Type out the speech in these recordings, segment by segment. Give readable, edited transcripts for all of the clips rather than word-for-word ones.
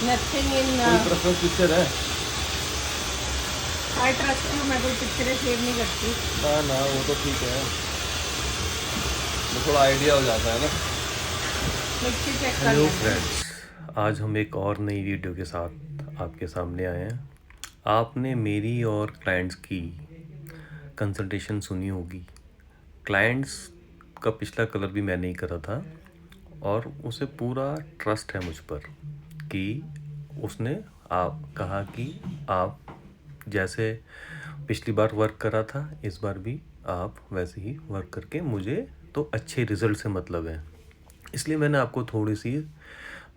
Nothing in कोई preference picture है? I trust you. मैं कोई पिक्चरें सेव नहीं करती। ना ना, वो तो ठीक है, वो थोड़ा आइडिया हो जाता है ना। मिक्सी चेक कर हेलो लेना। फ्रेंड्स, आज हम एक और नई वीडियो के साथ आपके सामने आए हैं। आपने मेरी और क्लाइंट्स की कंसल्टेशन सुनी होगी। क्लाइंट्स का पिछला कलर भी मैंने ही करा था और उसे पूरा ट्रस्ट है मुझ पर कि उसने आप कहा कि आप जैसे पिछली बार वर्क करा था, इस बार भी आप वैसे ही वर्क करके मुझे तो अच्छे रिज़ल्ट से मतलब है। इसलिए मैंने आपको थोड़ी सी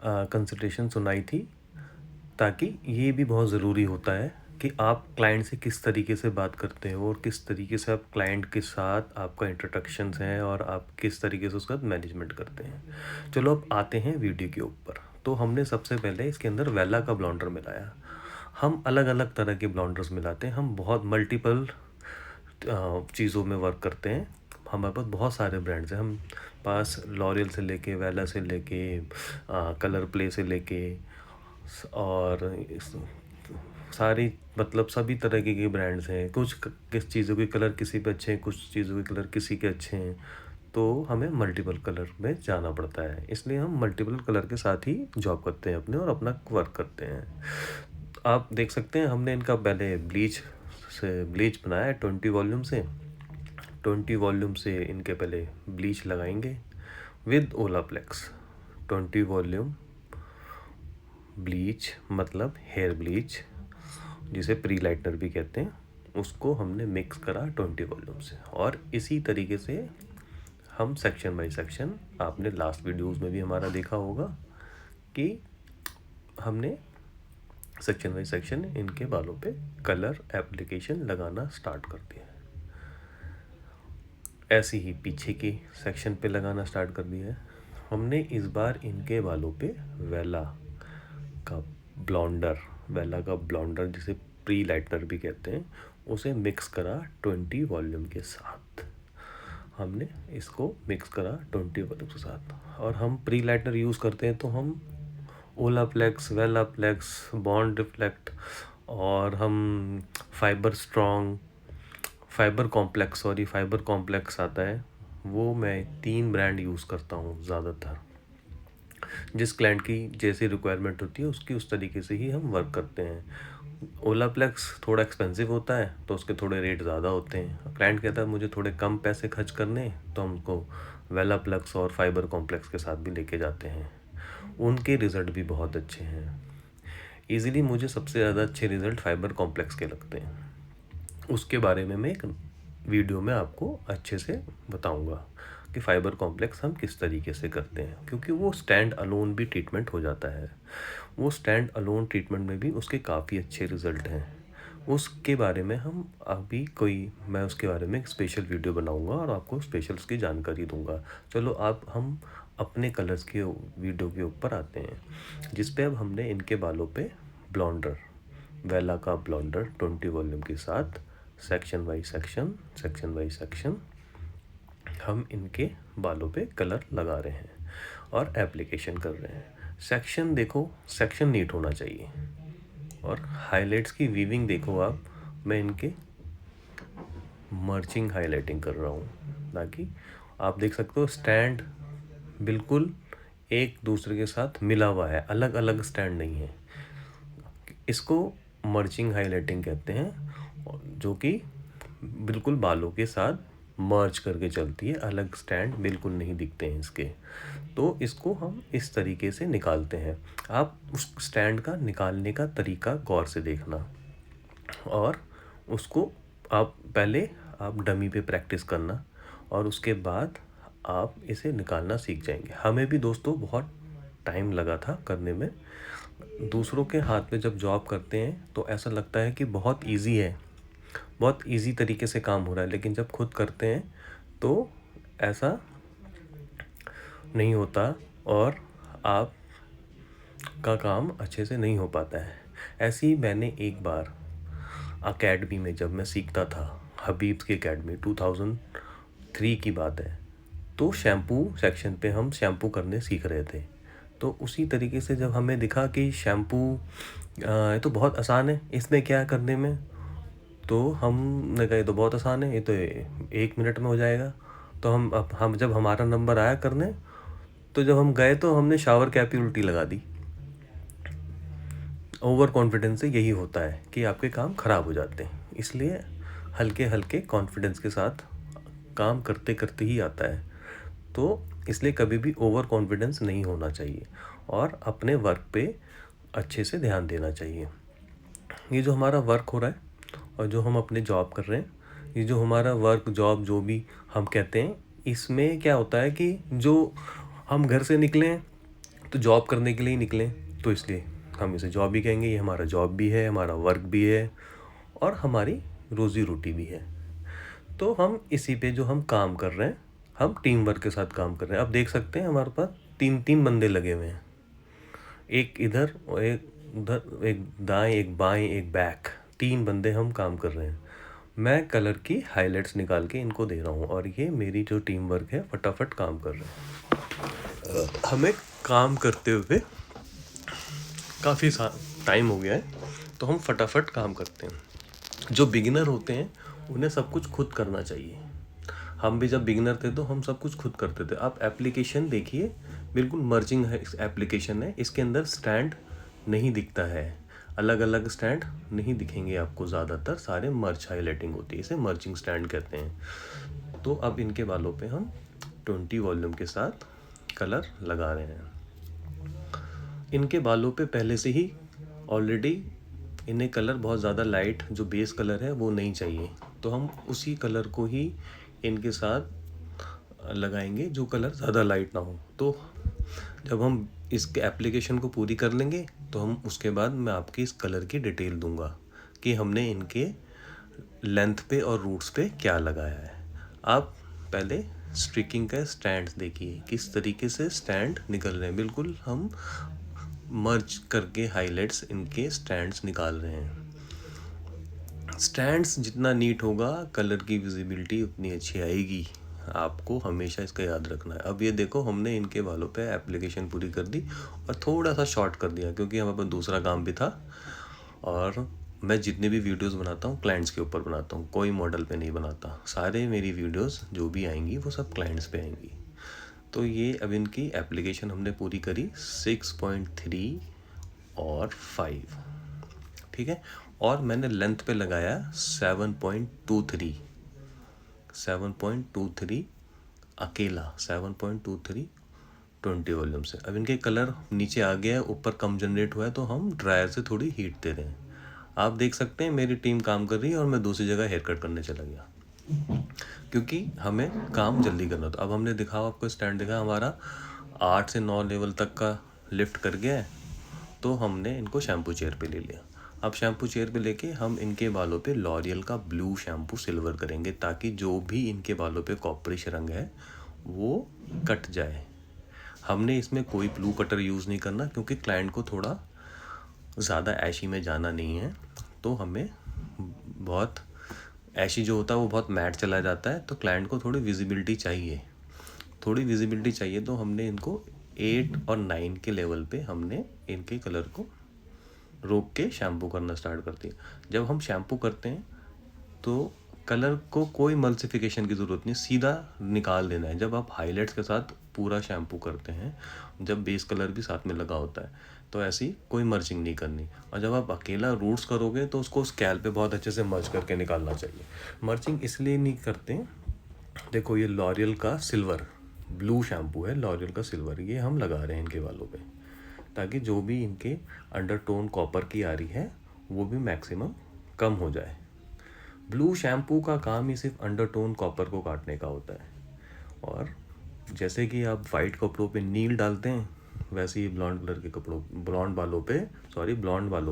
कंसल्टेशन सुनाई थी, ताकि ये भी बहुत ज़रूरी होता है कि आप क्लाइंट से किस तरीके से बात करते हो और किस तरीके से आप क्लाइंट के साथ आपका इंट्रोडक्शंस हैं और आप किस तरीके से उसका मैनेजमेंट करते हैं। चलो अब आते हैं वीडियो के ऊपर। तो हमने सबसे पहले इसके अंदर वेला का ब्लॉन्डर मिलाया। हम अलग अलग तरह के ब्लॉन्डर्स मिलाते हैं, हम बहुत मल्टीपल चीज़ों में वर्क करते हैं। हमारे पास बहुत सारे ब्रांड्स हैं, हम पास लॉरियल से लेके वेला से लेके कलर प्ले से लेके और सारी मतलब सभी तरह के ब्रांड्स हैं। कुछ किस चीज़ों के कलर किसी पे अच्छे हैं, कुछ चीज़ों के कलर किसी के अच्छे हैं, तो हमें मल्टीपल कलर में जाना पड़ता है। इसलिए हम मल्टीपल कलर के साथ ही जॉब करते हैं अपने और अपना वर्क करते हैं। आप देख सकते हैं हमने इनका पहले ब्लीच बनाया है 20 वॉल्यूम से। 20 वॉल्यूम से इनके पहले ब्लीच लगाएंगे विद ओलाप्लेक्स। 20 वॉल्यूम ब्लीच मतलब हेयर ब्लीच, जिसे प्री लाइटनर भी कहते हैं, उसको हमने मिक्स करा 20 वॉल्यूम से। और इसी तरीके से हम सेक्शन बाई सेक्शन, आपने लास्ट वीडियोस में भी हमारा देखा होगा कि हमने सेक्शन बाई सेक्शन इनके बालों पे कलर एप्लीकेशन लगाना स्टार्ट कर दिया है। ऐसे ही पीछे की सेक्शन पे लगाना स्टार्ट कर दिया है। हमने इस बार इनके बालों पे वेला का ब्लॉन्डर जिसे प्री लाइटनर भी कहते हैं, उसे मिक्स करा 20 वॉल्यूम के साथ। हमने इसको मिक्स करा 20 वॉल्यूम के साथ। और हम प्री लाइटनर यूज़ करते हैं तो हम ओलाप्लेक्स, वेलाप्लेक्स, बॉन्ड रिफ्लेक्ट और हम फाइबर कॉम्प्लेक्स आता है, वो मैं 3 ब्रांड यूज़ करता हूँ ज़्यादातर। जिस क्लाइंट की जैसी रिक्वायरमेंट होती है उसकी उस तरीके से ही हम वर्क करते हैं। ओलाप्लेक्स थोड़ा एक्सपेंसिव होता है तो उसके थोड़े रेट ज़्यादा होते हैं। क्लाइंट कहता है मुझे थोड़े कम पैसे खर्च करने, तो हम उसको वेलाप्लेक्स और फाइबर कॉम्प्लेक्स के साथ भी लेके जाते हैं। उनके रिज़ल्ट भी बहुत अच्छे हैं। ईज़िली मुझे सबसे ज़्यादा अच्छे रिज़ल्ट फाइबर कॉम्प्लेक्स के लगते हैं। उसके बारे में मैं एक वीडियो में आपको अच्छे से बताऊंगा कि फाइबर कॉम्प्लेक्स हम किस तरीके से करते हैं, क्योंकि वो स्टैंड अलोन भी ट्रीटमेंट हो जाता है। वो स्टैंड अलोन ट्रीटमेंट में भी उसके काफ़ी अच्छे रिज़ल्ट हैं। उसके बारे में मैं उसके बारे में एक स्पेशल वीडियो बनाऊंगा और आपको स्पेशल उसकी जानकारी दूंगा। चलो अब हम अपने कलर्स के वीडियो के ऊपर आते हैं, जिस पे अब हमने इनके बालों पे ब्लॉन्डर, वेला का ब्लॉन्डर 20 वॉल्यूम के साथ सेक्शन बाई सेक्शन हम इनके बालों पे कलर लगा रहे हैं और एप्लीकेशन कर रहे हैं। सेक्शन देखो, सेक्शन नीट होना चाहिए। और हाइलाइट्स की वीविंग देखो आप, मैं इनके मर्चिंग हाइलाइटिंग कर रहा हूँ, ताकि आप देख सकते हो स्टैंड बिल्कुल एक दूसरे के साथ मिला हुआ है, अलग अलग स्टैंड नहीं है। इसको मर्चिंग हाइलाइटिंग कहते हैं, जो कि बिल्कुल बालों के साथ मर्ज करके चलती है, अलग स्टैंड बिल्कुल नहीं दिखते हैं इसके। तो इसको हम इस तरीके से निकालते हैं। आप उस स्टैंड का निकालने का तरीका गौर से देखना, और उसको आप डमी पे प्रैक्टिस करना, और उसके बाद आप इसे निकालना सीख जाएंगे। हमें भी दोस्तों बहुत टाइम लगा था करने में। दूसरों के हाथ में जब जॉब करते हैं तो ऐसा लगता है कि बहुत इजी है, बहुत इजी तरीके से काम हो रहा है, लेकिन जब खुद करते हैं तो ऐसा नहीं होता और आप का काम अच्छे से नहीं हो पाता है। ऐसे ही मैंने एक बार अकेडमी में जब मैं सीखता था, हबीब्स की अकेडमी, 2003 की बात है, तो शैम्पू सेक्शन पे हम शैम्पू करने सीख रहे थे। तो उसी तरीके से जब हमें दिखा कि शैम्पू ये तो बहुत आसान है, इसमें क्या है करने में, तो हमने कहा ये तो बहुत आसान है, ये तो 1 मिनट में हो जाएगा। तो हम जब हमारा नंबर आया करने, तो जब हम गए तो हमने शावर कैप ही उल्टी लगा दी। ओवर कॉन्फिडेंस से यही होता है कि आपके काम ख़राब हो जाते हैं, इसलिए हल्के हल्के कॉन्फिडेंस के साथ काम करते करते ही आता है। तो इसलिए कभी भी ओवर कॉन्फिडेंस नहीं होना चाहिए और अपने वर्क पे अच्छे से ध्यान देना चाहिए। ये जो हमारा वर्क हो रहा है और जो हम अपने जॉब कर रहे हैं, ये जो हमारा वर्क जॉब जो भी हम कहते हैं, इसमें क्या होता है कि जो हम घर से निकलें तो जॉब करने के लिए ही निकलें, तो इसलिए हम इसे जॉब ही कहेंगे। ये हमारा जॉब भी है, हमारा वर्क भी है और हमारी रोज़ी रोटी भी है। तो हम इसी पे जो हम काम कर रहे हैं, हम टीम वर्क के साथ काम कर रहे हैं। अब देख सकते हैं हमारे पास 3 बंदे लगे हुए हैं, एक इधर और एक उधर, एक दाएं एक बाएं एक बैक, 3 बंदे हम काम कर रहे हैं। मैं कलर की हाइलाइट्स निकाल के इनको दे रहा हूँ और ये मेरी जो टीम वर्क है फटाफट काम कर रहे हैं। हमें काम करते हुए काफ़ी टाइम हो गया है, तो हम फटाफट काम करते हैं। जो बिगिनर होते हैं उन्हें सब कुछ खुद करना चाहिए। हम भी जब बिगिनर थे तो हम सब कुछ खुद करते थे। आप एप्लीकेशन देखिए, बिल्कुल मर्जिंग है एप्लीकेशन है, इसके अंदर स्टैंड नहीं दिखता है, अलग अलग स्टैंड नहीं दिखेंगे आपको, ज़्यादातर सारे मर्ज हाईलाइटिंग होती है, इसे मर्जिंग स्टैंड कहते हैं। तो अब इनके बालों पे हम 20 वॉल्यूम के साथ कलर लगा रहे हैं। इनके बालों पे पहले से ही ऑलरेडी इन्हें कलर बहुत ज़्यादा लाइट जो बेस कलर है वो नहीं चाहिए, तो हम उसी कलर को ही इनके साथ लगाएंगे जो कलर ज़्यादा लाइट ना हो। तो जब हम इसके एप्लीकेशन को पूरी कर लेंगे तो हम उसके बाद मैं आपकी इस कलर की डिटेल दूंगा कि हमने इनके लेंथ पे और रूट्स पे क्या लगाया है। आप पहले स्ट्रिकिंग का स्टैंड देखिए, किस तरीके से स्टैंड निकल रहे हैं, बिल्कुल हम मर्ज करके हाइलाइट्स इनके स्टैंड्स निकाल रहे हैं। स्टैंड्स जितना नीट होगा कलर की विजिबिलिटी उतनी अच्छी आएगी, आपको हमेशा इसका याद रखना है। अब ये देखो हमने इनके बालों पे एप्लीकेशन पूरी कर दी और थोड़ा सा शॉर्ट कर दिया क्योंकि हमारे पास दूसरा काम भी था, और मैं जितने भी वीडियोस बनाता हूँ क्लाइंट्स के ऊपर बनाता हूँ, कोई मॉडल पे नहीं बनाता। सारे मेरी वीडियोस जो भी आएंगी वो सब क्लाइंट्स पे आएंगी। तो ये अब इनकी एप्लीकेशन हमने पूरी करी 6.3 और 5, ठीक है। और मैंने लेंथ पे लगाया 7.23 अकेला, 7.23 20 वॉल्यूम से। अब इनके कलर नीचे आ गया है, ऊपर कम जनरेट हुआ है, तो हम ड्रायर से थोड़ी हीट दे रहे हैं। आप देख सकते हैं मेरी टीम काम कर रही है और मैं दूसरी जगह हेयर कट करने चला गया क्योंकि हमें काम जल्दी करना था। अब हमने दिखाओ आपको स्टैंड दिखा, हमारा 8 से 9 लेवल तक का लिफ्ट कर गया है, तो हमने इनको शैम्पू चेयर पे ले लिया। अब शैम्पू चेयर पे लेके हम इनके बालों पे लॉरियल का ब्लू शैम्पू सिल्वर करेंगे ताकि जो भी इनके बालों पे कॉपरिश रंग है वो कट जाए। हमने इसमें कोई ब्लू कटर यूज़ नहीं करना क्योंकि क्लाइंट को थोड़ा ज़्यादा ऐशी में जाना नहीं है, तो हमें बहुत ऐशी जो होता है वो बहुत मैट चला जाता है, तो क्लाइंट को थोड़ी विजिबिलिटी चाहिए, तो हमने इनको 8 और 9 के लेवल पे हमने इनके कलर को रोक के शैम्पू करना स्टार्ट कर दिया। जब हम शैम्पू करते हैं तो कलर को कोई मल्सिफिकेशन की ज़रूरत नहीं, सीधा निकाल देना है। जब आप हाइलाइट्स के साथ पूरा शैम्पू करते हैं, जब बेस कलर भी साथ में लगा होता है, तो ऐसी कोई मर्जिंग नहीं करनी। और जब आप अकेला रूट्स करोगे तो उसको स्कैल पे बहुत अच्छे से मर्ज करके निकालना चाहिए। मर्जिंग इसलिए नहीं करते, देखो ये लॉरियल का सिल्वर ब्लू शैम्पू है, लॉरियल का सिल्वर, ये हम लगा रहे हैं इनके बालों पे ताकि जो भी इनके अंडरटोन कॉपर की आ रही है वो भी मैक्सिमम कम हो जाए। ब्लू शैम्पू का काम ही सिर्फ अंडरटोन कॉपर को काटने का होता है, और जैसे कि आप वाइट कपड़ों पे नील डालते हैं वैसे ही ब्लॉन्ड कलर के कपड़ों ब्लॉन्ड बालों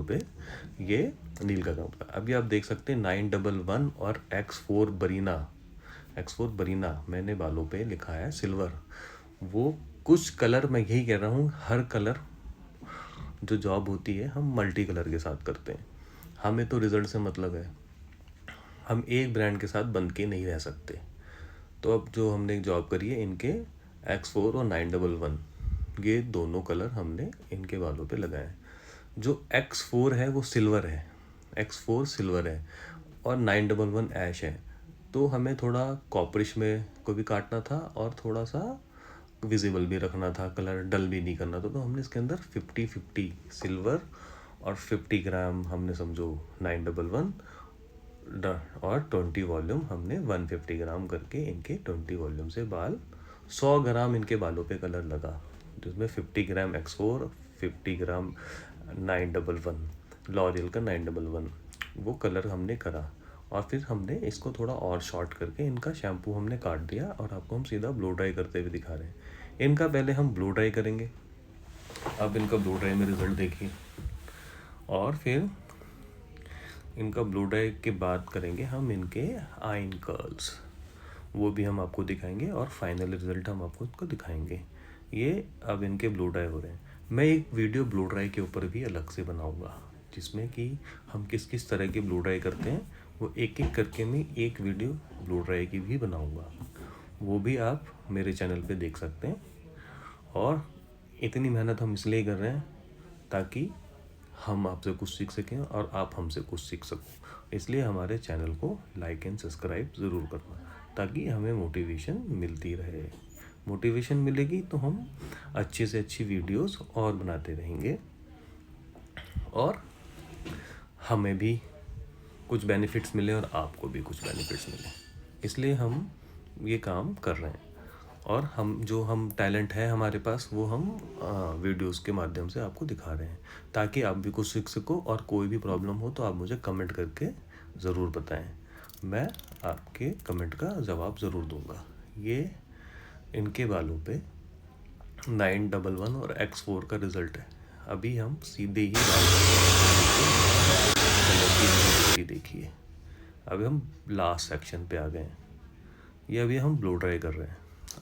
पे ये नील का काम होता है। अभी आप देख सकते हैं 911 और X4 बरीना मैंने बालों पे लिखा है सिल्वर। वो कुछ कलर, मैं यही कह रहा हूँ, हर कलर जो जॉब होती है हम मल्टी कलर के साथ करते हैं। हमें तो रिज़ल्ट से मतलब है, हम एक ब्रांड के साथ बंध के नहीं रह सकते। तो अब जो हमने जॉब करी है इनके X4 और 911, ये दोनों कलर हमने इनके बालों पे लगाए हैं। जो X4 है वो सिल्वर है, X4 सिल्वर है और 911 ऐश है। तो हमें थोड़ा कॉपरिश में को भी काटना था और थोड़ा सा विजिबल भी रखना था, कलर डल भी नहीं करना था। तो हमने इसके अंदर 50-50 सिल्वर और 50 ग्राम हमने समझो 911 और 20 वॉल्यूम हमने 150 ग्राम करके इनके 20 वॉल्यूम से बाल 100 ग्राम इनके बालों पे कलर लगा, जिसमें 50 ग्राम X4, 50 ग्राम 911 लॉरियल का 911 वो कलर हमने करा। और फिर हमने इसको थोड़ा और शॉर्ट करके इनका शैम्पू हमने काट दिया और आपको हम सीधा ब्लो ड्राई करते हुए दिखा रहे हैं। इनका पहले हम ब्लो ड्राई करेंगे। अब इनका ब्लो ड्राई में रिज़ल्ट देखिए, और फिर इनका ब्लो ड्राई के बाद करेंगे हम इनके आइन कर्ल्स, वो भी हम आपको दिखाएंगे और फाइनल रिज़ल्ट हम आपको इसको दिखाएंगे। ये अब इनके ब्लो ड्राई हो रहे हैं। मैं एक वीडियो ब्लो ड्राई के ऊपर भी अलग से बनाऊंगा, जिसमें कि हम किस किस तरह के ब्लो ड्राई करते हैं वो एक एक करके मैं एक वीडियो ब्लो ड्राई की भी बनाऊंगा। वो भी आप मेरे चैनल पे देख सकते हैं। और इतनी मेहनत हम इसलिए कर रहे हैं ताकि हम आपसे कुछ सीख सकें और आप हमसे कुछ सीख सको। इसलिए हमारे चैनल को लाइक एंड सब्सक्राइब ज़रूर करना, ताकि हमें मोटिवेशन मिलती रहे। मोटिवेशन मिलेगी तो हम अच्छे से अच्छी वीडियोस और बनाते रहेंगे और हमें भी कुछ बेनिफिट्स मिले और आपको भी कुछ बेनिफिट्स मिले। इसलिए हम ये काम कर रहे हैं और हम टैलेंट है हमारे पास वो हम वीडियोस के माध्यम से आपको दिखा रहे हैं, ताकि आप भी कुछ सीख सको। और कोई भी प्रॉब्लम हो तो आप मुझे कमेंट करके ज़रूर बताएं, मैं आपके कमेंट का जवाब ज़रूर दूंगा। ये इनके बालों पे 911 और X4 का रिज़ल्ट है। अभी हम सीधे ही देखिए, अभी हम लास्ट सेक्शन पे आ गए हैं। ये अभी हम ब्लो ड्राई कर रहे हैं।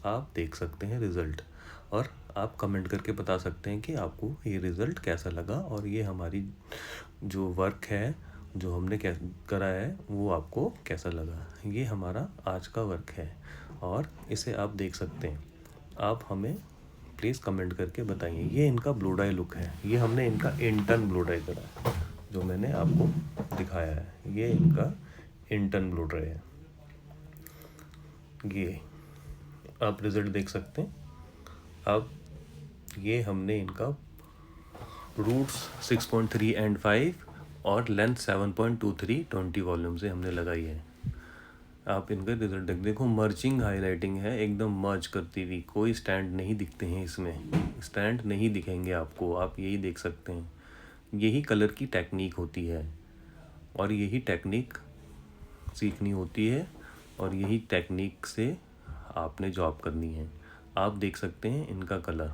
आप देख सकते हैं रिज़ल्ट और आप कमेंट करके बता सकते हैं कि आपको ये रिज़ल्ट कैसा लगा और ये हमारी जो वर्क है जो हमने करा है वो आपको कैसा लगा। ये हमारा आज का वर्क है और इसे आप देख सकते हैं। आप हमें प्लीज़ कमेंट करके बताइए। ये इनका ब्लो ड्राई लुक है। ये हमने इनका इंटर्न ब्लो ड्राई करा है जो मैंने आपको दिखाया है। ये इनका इंटर्न ब्लो ड्राई है। ये आप रिज़ल्ट देख सकते हैं। अब ये हमने इनका रूट्स 6.3 एंड 5 और लेंथ 7.23 20 वॉल्यूम से हमने लगाई है। आप इनका रिज़ल्ट देखो, मर्चिंग हाईलाइटिंग है, एकदम मर्ज करती हुई। कोई स्टैंड नहीं दिखते हैं इसमें, स्टैंड नहीं दिखेंगे आपको, आप यही देख सकते हैं। यही कलर की टेक्निक होती है और यही टेक्निक सीखनी होती है और यही टेक्निक से आपने जॉब करनी है। आप देख सकते हैं इनका कलर,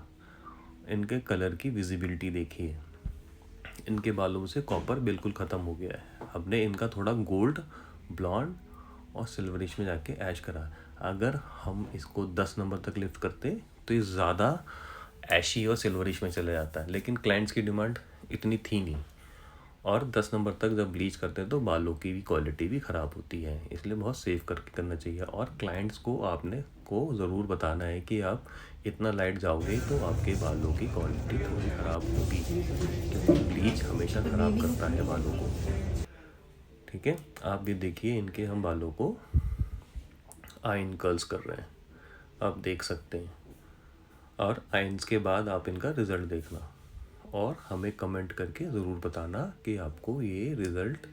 इनके कलर की विजिबिलिटी देखिए। इनके बालों से कॉपर बिल्कुल ख़त्म हो गया है। हमने इनका थोड़ा गोल्ड, ब्लॉन्ड और सिल्वरिश में जाके ऐश करा। अगर हम इसको 10 नंबर तक लिफ्ट करते तो ये ज़्यादा ऐशी और सिल्वरिश में चला जाता है, लेकिन क्लाइंट्स की डिमांड इतनी थी नहीं। और 10 नंबर तक जब ब्लीच करते हैं तो बालों की भी क्वालिटी भी ख़राब होती है, इसलिए बहुत सेफ करके करना चाहिए। और क्लाइंट्स को आपने को ज़रूर बताना है कि आप इतना लाइट जाओगे तो आपके बालों की क्वालिटी थोड़ी ख़राब होगी, क्योंकि ब्लीच हमेशा ख़राब करता है बालों को। ठीक है, आप भी देखिए इनके हम बालों को आइन कर्ल्स कर रहे हैं, आप देख सकते हैं। और आइन्स के बाद आप इनका रिज़ल्ट देखना और हमें कमेंट करके ज़रूर बताना कि आपको ये रिज़ल्ट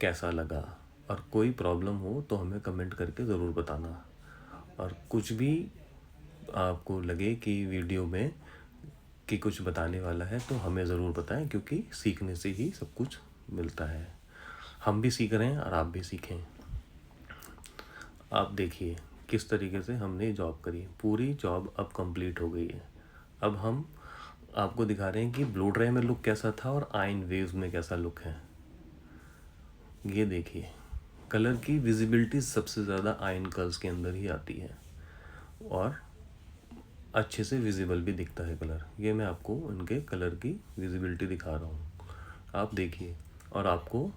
कैसा लगा। और कोई प्रॉब्लम हो तो हमें कमेंट करके ज़रूर बताना। और कुछ भी आपको लगे कि वीडियो में कि कुछ बताने वाला है तो हमें ज़रूर बताएं, क्योंकि सीखने से ही सब कुछ मिलता है। हम भी सीख रहे हैं और आप भी सीखें। आप देखिए किस तरीके से हमने जॉब करी, पूरी जॉब अब कंप्लीट हो गई है। अब हम आपको दिखा रहे हैं कि ब्लो ड्राई में लुक कैसा था और आइन वेव्स में कैसा लुक है। ये देखिए, कलर की विजिबिलिटी सबसे ज़्यादा आइन कर्ल्स के अंदर ही आती है और अच्छे से विजिबल भी दिखता है कलर। ये मैं आपको उनके कलर की विजिबिलिटी दिखा रहा हूँ, आप देखिए। और आपको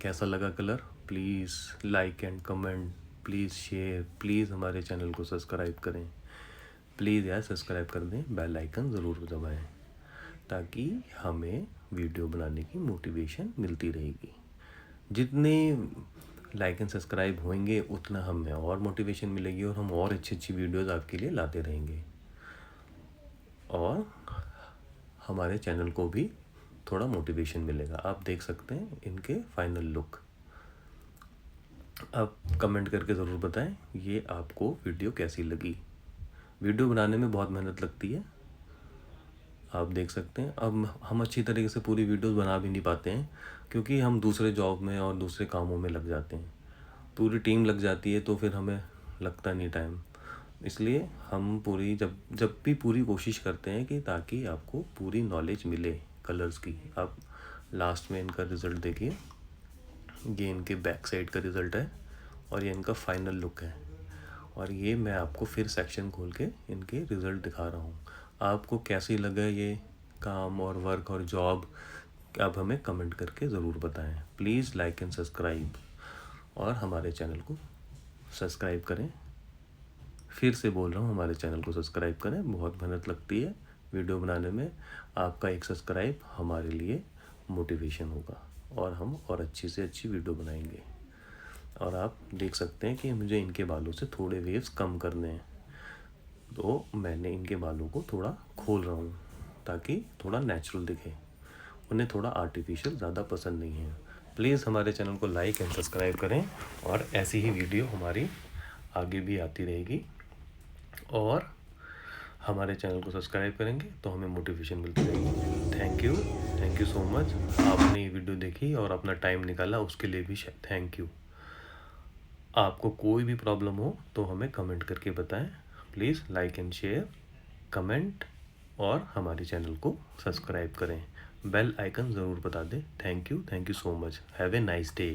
कैसा लगा colour, please like and comment, please share, please हमारे चैनल को सब्सक्राइब करें। प्लीज़ यार सब्सक्राइब कर दें, बेल आइकन ज़रूर दबाएं ताकि हमें वीडियो बनाने की मोटिवेशन मिलती रहेगी। जितने लाइक एंड सब्सक्राइब होंगे उतना हमें और मोटिवेशन मिलेगी और हम और अच्छी अच्छी वीडियोस आपके लिए लाते रहेंगे और हमारे चैनल को भी थोड़ा मोटिवेशन मिलेगा। आप देख सकते हैं इनके फाइनल लुक। आप कमेंट करके ज़रूर बताएं ये आपको वीडियो कैसी लगी। वीडियो बनाने में बहुत मेहनत लगती है, आप देख सकते हैं। अब हम अच्छी तरीके से पूरी वीडियोस बना भी नहीं पाते हैं क्योंकि हम दूसरे जॉब में और दूसरे कामों में लग जाते हैं। पूरी टीम लग जाती है तो फिर हमें लगता नहीं टाइम। इसलिए हम पूरी जब भी पूरी कोशिश करते हैं कि ताकि आपको पूरी नॉलेज मिले कलर्स की। आप लास्ट में इनका रिज़ल्ट देखिए, ये इनके बैक साइड का रिज़ल्ट है और ये इनका फाइनल लुक है। और ये मैं आपको फिर सेक्शन खोल के इनके रिज़ल्ट दिखा रहा हूँ। आपको कैसी लगा ये काम और वर्क और जॉब, आप हमें कमेंट करके ज़रूर बताएं। प्लीज़ लाइक एंड सब्सक्राइब और हमारे चैनल को सब्सक्राइब करें। फिर से बोल रहा हूँ, हमारे चैनल को सब्सक्राइब करें। बहुत मेहनत लगती है वीडियो बनाने में। आपका एक सब्सक्राइब हमारे लिए मोटिवेशन होगा और हम और अच्छी से अच्छी वीडियो बनाएंगे। और आप देख सकते हैं कि मुझे इनके बालों से थोड़े वेव्स कम करने हैं, तो मैंने इनके बालों को थोड़ा खोल रहा हूँ ताकि थोड़ा नेचुरल दिखे। उन्हें थोड़ा आर्टिफिशियल ज़्यादा पसंद नहीं है। प्लीज़ हमारे चैनल को लाइक एंड सब्सक्राइब करें और ऐसी ही वीडियो हमारी आगे भी आती रहेगी। और हमारे चैनल को सब्सक्राइब करेंगे तो हमें मोटिवेशन मिलती रहेगी। Thank you so much. आपने ये वीडियो देखी और अपना टाइम निकाला, उसके लिए भी थैंक यू। आपको कोई भी प्रॉब्लम हो तो हमें कमेंट करके बताएं। Please like and share, comment और हमारे चैनल को सब्सक्राइब करें। बेल आइकन ज़रूर बता दें। Thank you so much. Have a nice day.